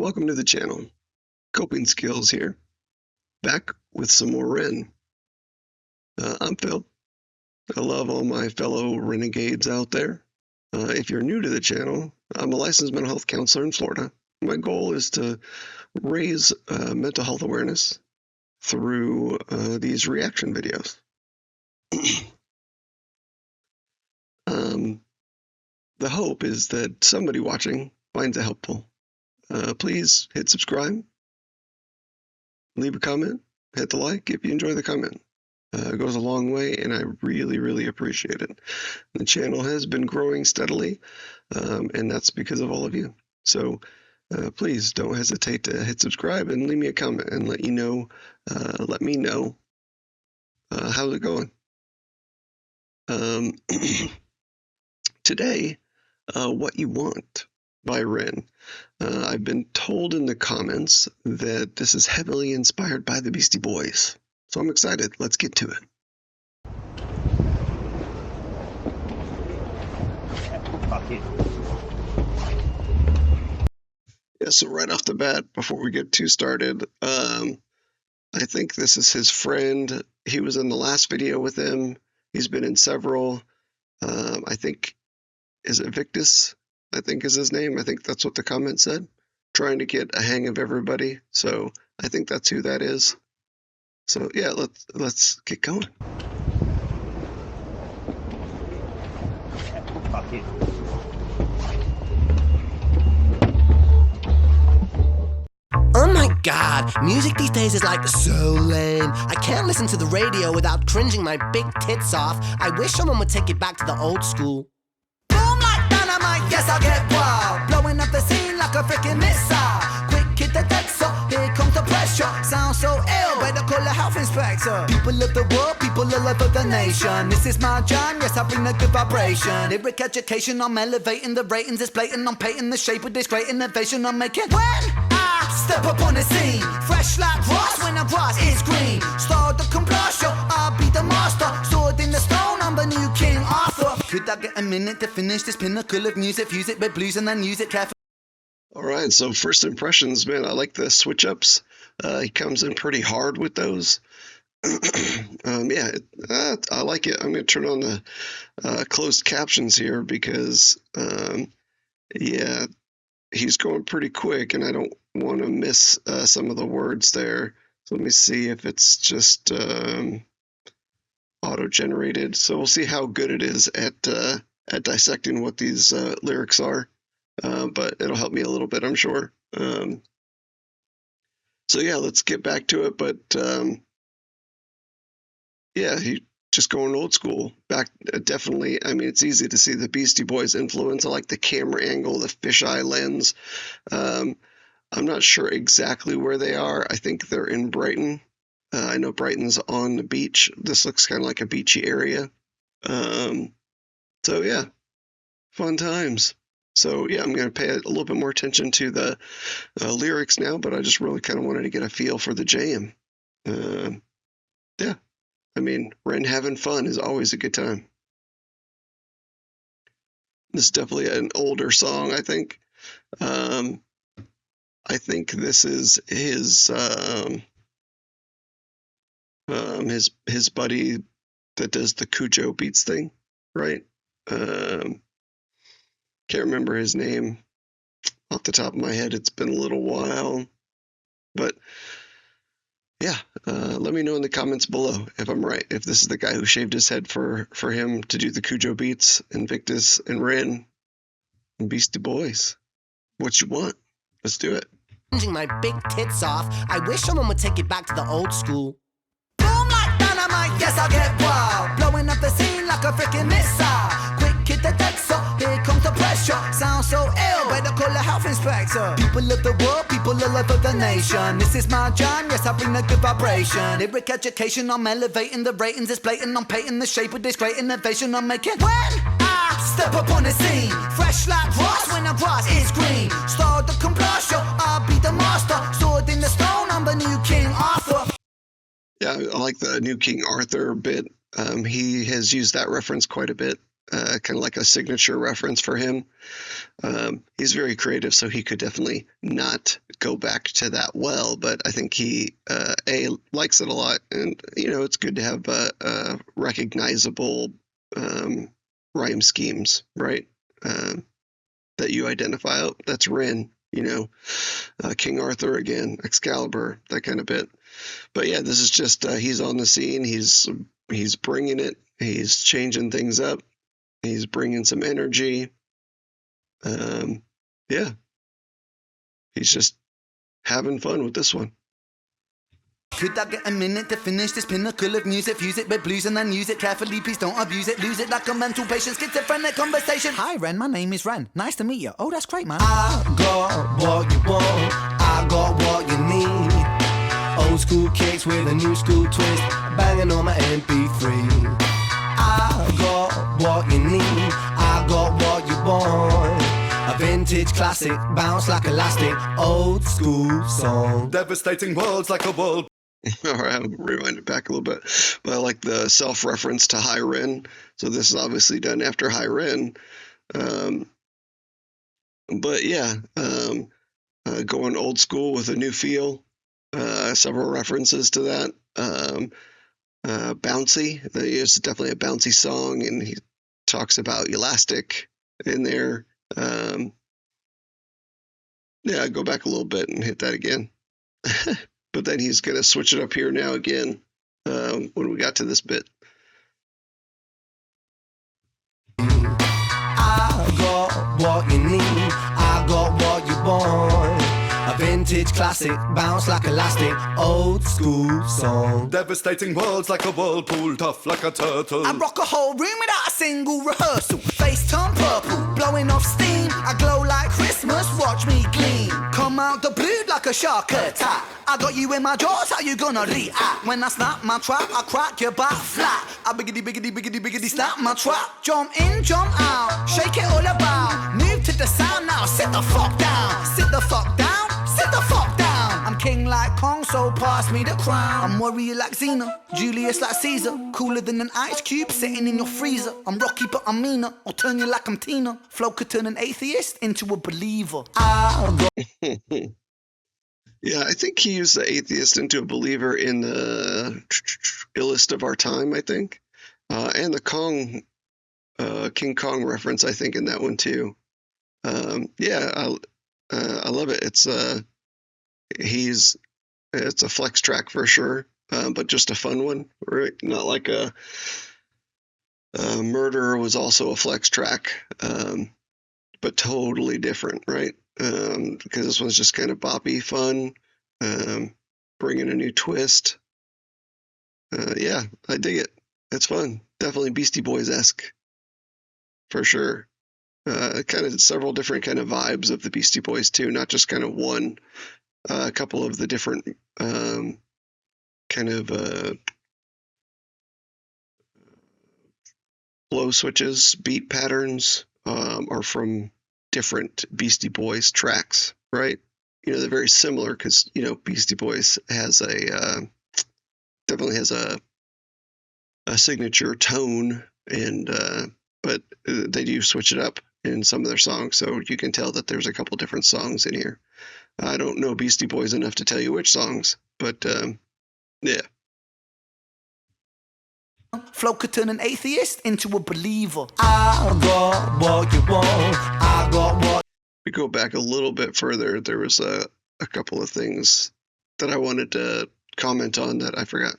welcome to the channel. Coping Skills here, back with some more Ren. I'm Phil. I love all my fellow renegades out there. If you're new to the channel, I'm a licensed mental health counselor in Florida. My goal is to raise mental health awareness through these reaction videos. The hope is that somebody watching finds it helpful. Please hit subscribe, leave a comment, hit the like if you enjoy the comment. It goes a long way, and I really appreciate it. The channel has been growing steadily, and that's because of all of you. So please don't hesitate to hit subscribe and leave me a comment and let me know how's it going. Today, What You Want by Ren. I've been told in the comments that this is heavily inspired by the Beastie Boys. So I'm excited. Let's get to it. Fuck it. Yeah, so right off the bat, before we get too started, I think this is his friend. He was in the last video with him. He's been in several. I think, is it Victus? I think is his name. I think that's what the comment said. Trying to get a hang of everybody. So I think that's who that is. So yeah, let's get going. Fuck it. Oh my god, music these days is like so lame. I can't listen to the radio without cringing my big tits off. I wish someone would take it back to the old school. Boom like dynamite, yes I get wild. Blowing up the scene like a freaking missile. Quick hit the deck, so here comes the pressure. Sound so ill, better call a health inspector. People of the world, people all over the nation. This is my jam, yes I bring a good vibration. Lyric education, I'm elevating the ratings. It's blatant, I'm painting the shape with this great innovation I'm making. When step up on the scene, fresh like grass when the grass is green. Start the compulsion, I'll be the master. Sword in the stone, I'm the new King Arthur. Could I get a minute to finish this pinnacle of music? Fuse it with blues and then use it carefully. All right, so first impressions, man, I like the switch ups. He comes in pretty hard with those. Yeah, I like it. I'm going to turn on the closed captions here because, yeah, he's going pretty quick, and I don't want to miss some of the words there. So let me see if it's just auto-generated. So we'll see how good it is at dissecting what these lyrics are. But it'll help me a little bit, I'm sure. So yeah, let's get back to it. But yeah, he just going old school. Back definitely. I mean, it's easy to see the Beastie Boys influence. I like the camera angle, the fisheye lens. I'm not sure exactly where they are. I think they're in Brighton. I know Brighton's on the beach. This looks kind of like a beachy area. So yeah, fun times. So yeah, I'm going to pay a little bit more attention to the lyrics now, but I just really kind of wanted to get a feel for the jam. Yeah, I mean, Ren having fun is always a good time. This is definitely an older song, I think. I think this is his buddy that does the Cujo Beats thing, right? Can't remember his name off the top of my head. It's been a little while, but yeah, let me know in the comments below if I'm right, if this is the guy who shaved his head for him to do the Cujo Beats and Victus and Ren and Beastie Boys. What you want? Let's do it. Cringing my big tits off. I wish someone would take it back to the old school. Boom like dynamite, yes I get wild. Blowing up the scene like a freaking missile. Quick hit the deck, so here comes the pressure. Sound so ill, better call a health inspector. People of the world, people all over the nation. This is my jam, yes I bring a good vibration. Lyric education, I'm elevating the ratings. It's blatant, I'm painting the shape with this great innovation I'm making. When step up on the scene, fresh like grass when the grass is green. Start the compulsion, I'll be the master. Sword in the stone, I'm the new King Arthur. Yeah, I like the new King Arthur bit. He has used that reference quite a bit. kind of like a signature reference for him. He's very creative, so he could definitely not go back to that well, but I think he likes it a lot, and it's good to have recognizable rhyme schemes, right? That you identify. Oh, that's Rin, King Arthur again, Excalibur, that kind of bit. But yeah, this is just he's on the scene. He's bringing it. He's changing things up. He's bringing some energy. Yeah, he's just having fun with this one. Could I get a minute to finish this pinnacle of music? Fuse it with blues and then use it carefully. Please don't abuse it. Lose it like a mental patient. Schizophrenic conversation. Hi, Ren. My name is Ren. Nice to meet you. Oh, that's great, man. I got what you want. I got what you need. Old school kicks with a new school twist. Banging on my MP3. I got what you need. I got what you want. A vintage classic, bounce like elastic. Old school song. Devastating worlds like a world. All right, I'll rewind it back a little bit. But I like the self-reference to High Ren. So this is obviously done after High Ren. But yeah, going old school with a new feel. Several references to that. Bouncy. It's definitely a bouncy song, and he talks about elastic in there. Yeah, go back a little bit and hit that again. But then he's going to switch it up here now again when we got to this bit. I got what you need. I got what you want. A vintage classic, bounce like elastic. Old school song. Devastating worlds like a whirlpool, tough like a turtle. I rock a whole room without a single rehearsal. Face turn purple, blowing off steam. I glow like Christmas, watch me gleam. Come out the blue like a shark attack. I got you in my jaws, how you gonna react? When I snap my trap, I crack your back flat. I biggity, biggity, biggity, biggity, snap my trap. Jump in, jump out, shake it all about. Move to the sound now, sit the fuck down. Sit the fuck down, sit the fuck down. I'm king like Kong, so pass me the crown. I'm warrior like Xena, Julius like Caesar. Cooler than an ice cube sitting in your freezer. I'm Rocky but I'm meaner, I'll turn you like I'm Tina. Flo could turn an atheist into a believer. I'll go. Yeah, I think he used the atheist into a believer in the illest of our time, I think. And the King Kong reference, I think, in that one too. Yeah, I love it. It's a flex track for sure, but just a fun one, right? Not like a Murder was also a flex track, but totally different, right? Because this one's just kind of boppy fun, bringing a new twist. Yeah, I dig it. It's fun. Definitely Beastie Boys-esque, for sure. Kind of several different kind of vibes of the Beastie Boys too, not just kind of one. A couple of the different kind of flow switches, beat patterns are from different Beastie Boys tracks, right? They're very similar because Beastie Boys has definitely has a signature tone, and but they do switch it up in some of their songs, so you can tell that there's a couple different songs in here. I don't know Beastie Boys enough to tell you which songs, but yeah. Flo could turn an atheist into a believer. I got what you want. I got what. We go back a little bit further. There was a couple of things that I wanted to comment on that I forgot.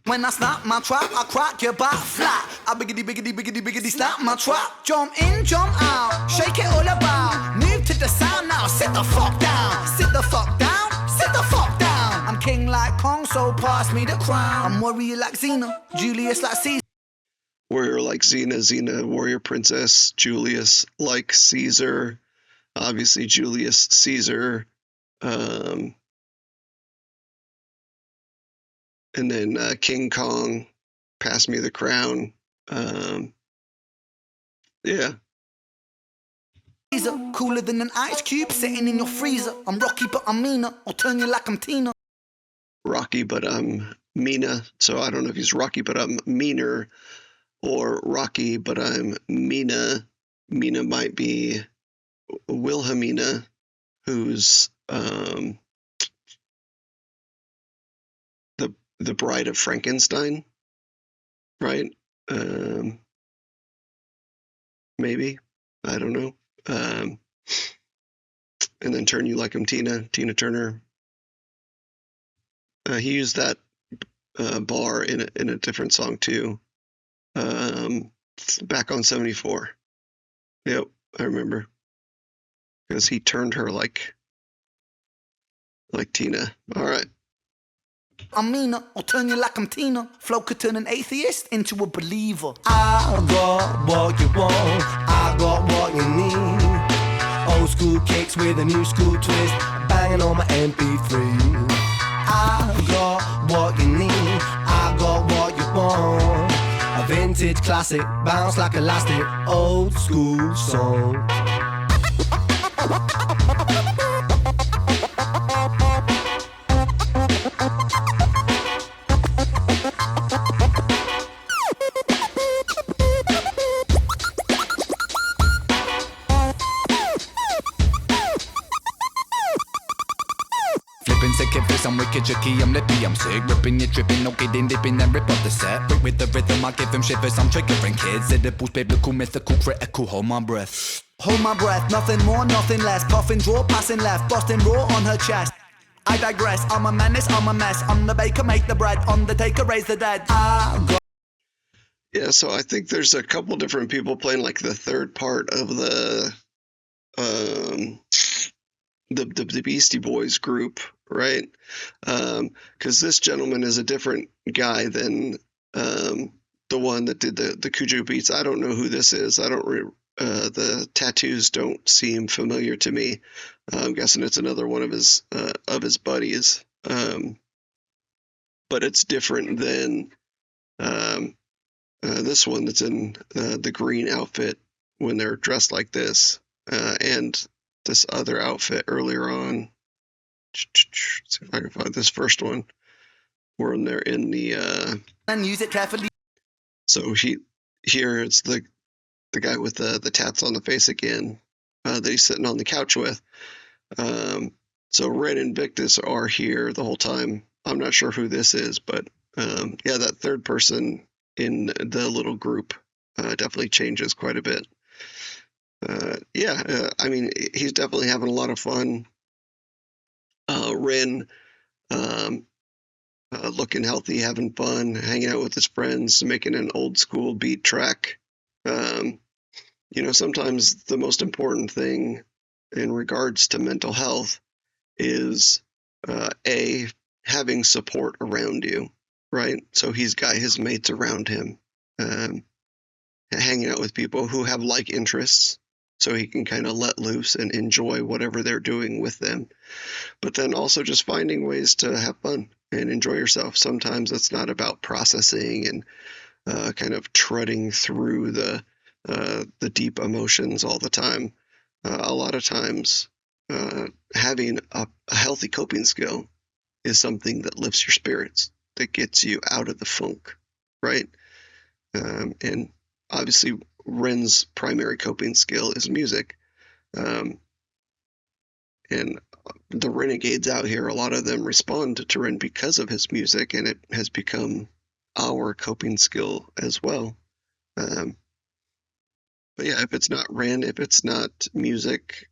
When I snap my trap, I crack your back flat. I biggity, biggity, biggity, biggity, snap my trap. Jump in, jump out, shake it all about. Move to the sound now, sit the fuck down. Sit the fuck down, sit the fuck down. I'm king like Kong, so pass me the crown. I'm warrior like Xena, Julius like Caesar. Warrior like Xena, warrior princess, Julius like Caesar. Obviously, Julius Caesar. And then King Kong, pass me the crown. Yeah. Cooler than an ice cube sitting in your freezer. I'm Rocky, but I'm meaner. I'll turn you like I'm Tina. Rocky, but I'm Mina. So I don't know if he's Rocky, but I'm meaner. or Rocky, but I'm Mina. Mina might be Wilhelmina, who's the bride of Frankenstein, right? Maybe, I don't know. And then Turn You Like 'Em Tina Turner. He used that bar in a different song too. Back on 74. Yep, I remember. Because he turned her like Tina. All right. I'm Mina, I'll turn you like I'm Tina. Flo could turn an atheist into a believer. I got what you want, I got what you need. Old school kicks with a new school twist, banging on my MP3. I got what you need, I got what you want. A vintage classic, bounce like elastic, old school song. Flipping sick if I'm wicked, tricky, I'm lippy, I'm sick. Ripping, you're tripping, no kidding, dipping and rip off the set. With the rhythm, I give them shivers, I'm triggering kids. Edibles, biblical, mythical, critical, hold my breath. Hold my breath, nothing more, nothing less. Puffing, draw, passing left, busting raw on her chest. I digress, I'm a menace, I'm a mess. I'm the baker, make the bread. Undertaker, raise the dead. I got Yeah, so I think there's a couple different people playing like the third part of the Beastie Boys group, right? Because this gentleman is a different guy than the one that did the Cujo beats. I don't know who this is. I don't. The tattoos don't seem familiar to me. I'm guessing it's another one of his buddies. But it's different than this one that's in the green outfit when they're dressed like this, and this other outfit earlier on. Let's see if I can find this first one when they're in the. and use it carefully. So here it's the guy with the tats on the face again that he's sitting on the couch with. So Ren and Victus are here the whole time. I'm not sure who this is, but yeah, that third person in the little group definitely changes quite a bit. I mean, he's definitely having a lot of fun. Ren looking healthy, having fun, hanging out with his friends, making an old school beat track. Sometimes the most important thing in regards to mental health is having support around you, right? So he's got his mates around him, hanging out with people who have like interests, so he can kind of let loose and enjoy whatever they're doing with them. But then also just finding ways to have fun and enjoy yourself. Sometimes it's not about processing and kind of trudging through the deep emotions all the time. A lot of times, having a healthy coping skill is something that lifts your spirits, that gets you out of the funk, right? And obviously, Ren's primary coping skill is music. And the renegades out here, a lot of them respond to Ren because of his music, and it has become our coping skill as well. But yeah, if it's not Ren, if it's not music,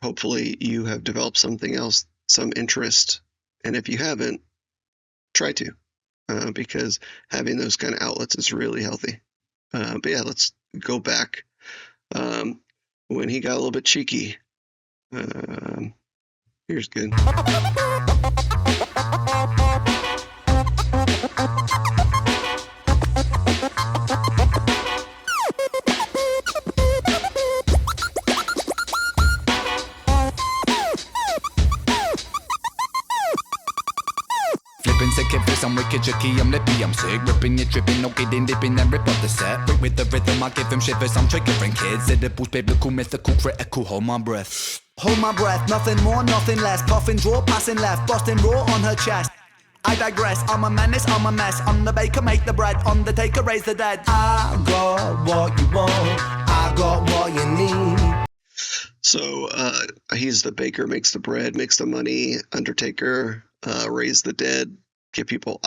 hopefully you have developed something else, some interest. And if you haven't, try to, because having those kind of outlets is really healthy. But yeah, let's go back when he got a little bit cheeky. Here's good. Sick if I'm wicked, tricky, I'm lippy, I'm sick. Ripping, you're tripping, no kidding, dipping and rip off the set. With the rhythm, I give them shivers, I'm triggering kids. Edibles, biblical, mythical, critical, hold my breath. Hold my breath, nothing more, nothing less. Puffing, draw, passing left, busting raw on her chest. I digress, I'm a menace, I'm a mess. I'm the baker, make the bread. Undertaker, raise the dead. I got what you want, I got what you need. So he's the baker, makes the bread, makes the money. Undertaker, raise the dead, get people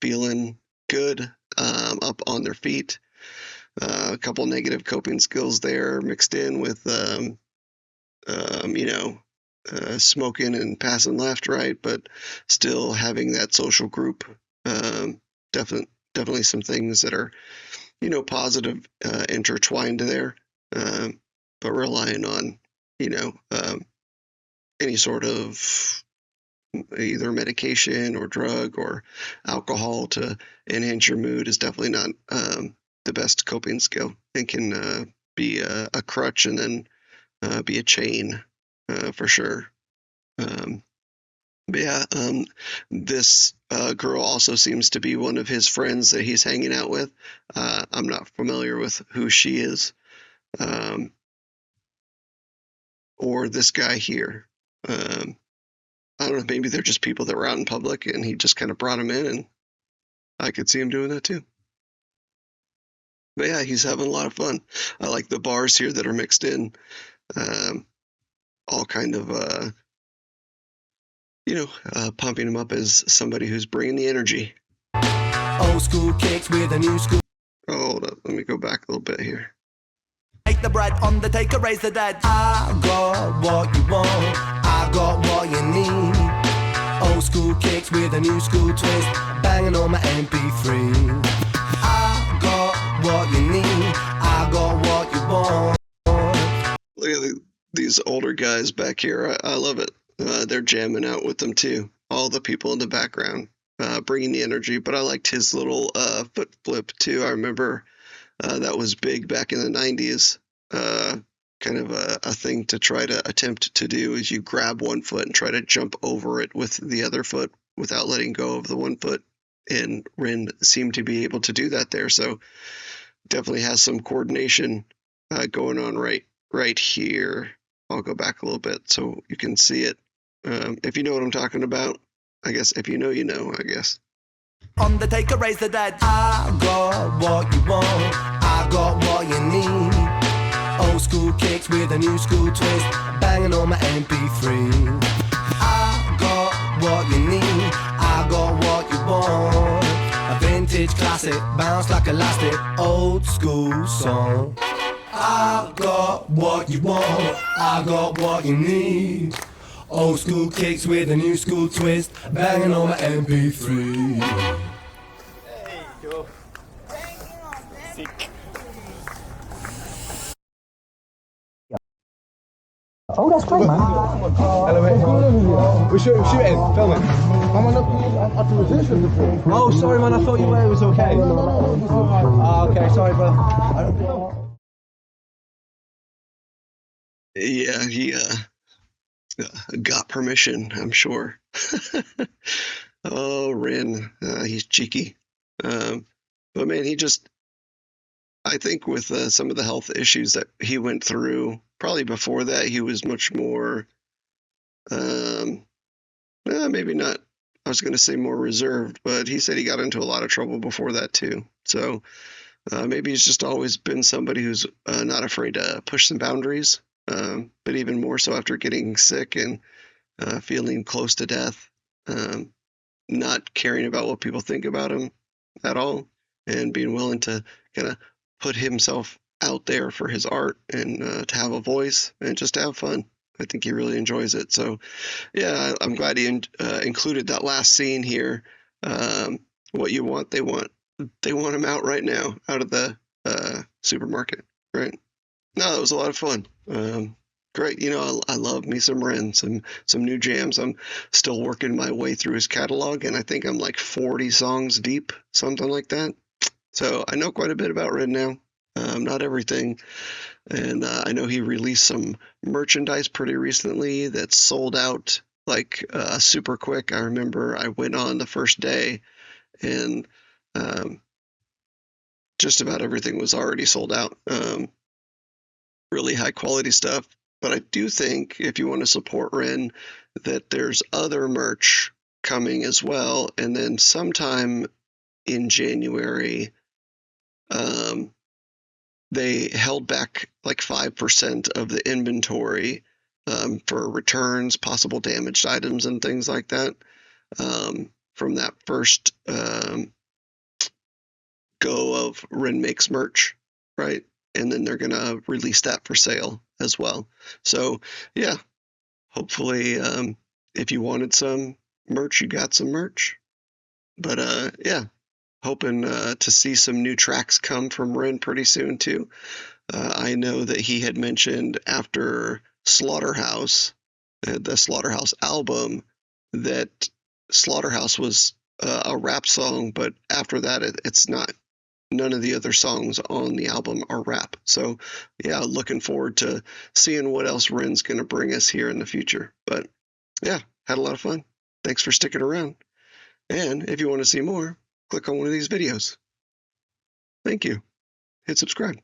feeling good, up on their feet. A couple negative coping skills there mixed in with, smoking and passing left, right, but still having that social group. Definitely some things that are, positive, intertwined there, but relying on, any sort of either medication or drug or alcohol to enhance your mood is definitely not the best coping skill, and can be a crutch and then be a chain for sure. This girl also seems to be one of his friends that he's hanging out with. I'm not familiar with who she is, or this guy here. I don't know, maybe they're just people that were out in public and he just kind of brought them in, and I could see him doing that too. But yeah, he's having a lot of fun. I like the bars here that are mixed in, all kind of, pumping him up as somebody who's bringing the energy. Old school kicks with a new school. Oh, hold up, let me go back a little bit here. Make the bread, undertaker, raise the dead. I got what you want, I got what you need. Old school kicks with a new school twist, banging on my MP3. I got what you need, I got what you want. Look at these older guys back here. I love it. They're jamming out with them too. All the people in the background, bringing the energy. But I liked his little foot flip too. I remember that was big back in the 90s. Kind of a thing to try to attempt to do is you grab one foot and try to jump over it with the other foot without letting go of the one foot. And Ren seemed to be able to do that there. So definitely has some coordination going on right here. I'll go back a little bit so you can see it. If you know what I'm talking about, I guess. If you know, you know, I guess. Undertaker, raise the dead. I got what you want, I got what you need. Old school kicks with a new school twist, banging on my MP3. I got what you need, I got what you want. A vintage classic, bounce like elastic, old school song. I got what you want, I got what you need. Old school kicks with a new school twist, banging on my MP3. Oh, that's great, man. We're shooting, filming. Oh, sorry, man. I thought you were. It was okay. Oh, okay. Sorry, bro. Yeah, he got permission, I'm sure. Oh, Ren, he's cheeky. But man, I think with some of the health issues that he went through, probably before that, he was much more, maybe not, I was going to say more reserved, but he said he got into a lot of trouble before that too. So maybe he's just always been somebody who's not afraid to push some boundaries, but even more so after getting sick and feeling close to death, not caring about what people think about him at all, and being willing to kind of put himself out there for his art and to have a voice and just to have fun. I think he really enjoys it. So, yeah, I'm glad he included that last scene here. What you want, they want. They want him out right now, out of the supermarket, right? No, it was a lot of fun. Great. I love me some Ren, some new jams. I'm still working my way through his catalog, and I think I'm like 40 songs deep, something like that. So I know quite a bit about Ren now. Not everything. And I know he released some merchandise pretty recently that sold out like super quick. I remember I went on the first day and just about everything was already sold out. Really high quality stuff. But I do think if you want to support Ren, that there's other merch coming as well. And then sometime in January, they held back like 5% of the inventory for returns, possible damaged items, and things like that from that first go of Ren Makes merch, right? And then they're going to release that for sale as well. So, yeah, hopefully if you wanted some merch, you got some merch. But, yeah, hoping to see some new tracks come from Ren pretty soon, too. I know that he had mentioned after Slaughterhouse, the Slaughterhouse album, that Slaughterhouse was a rap song, but after that, it's not. None of the other songs on the album are rap. So, yeah, looking forward to seeing what else Ren's going to bring us here in the future. But, yeah, had a lot of fun. Thanks for sticking around. And if you want to see more, click on one of these videos. Thank you. Hit subscribe.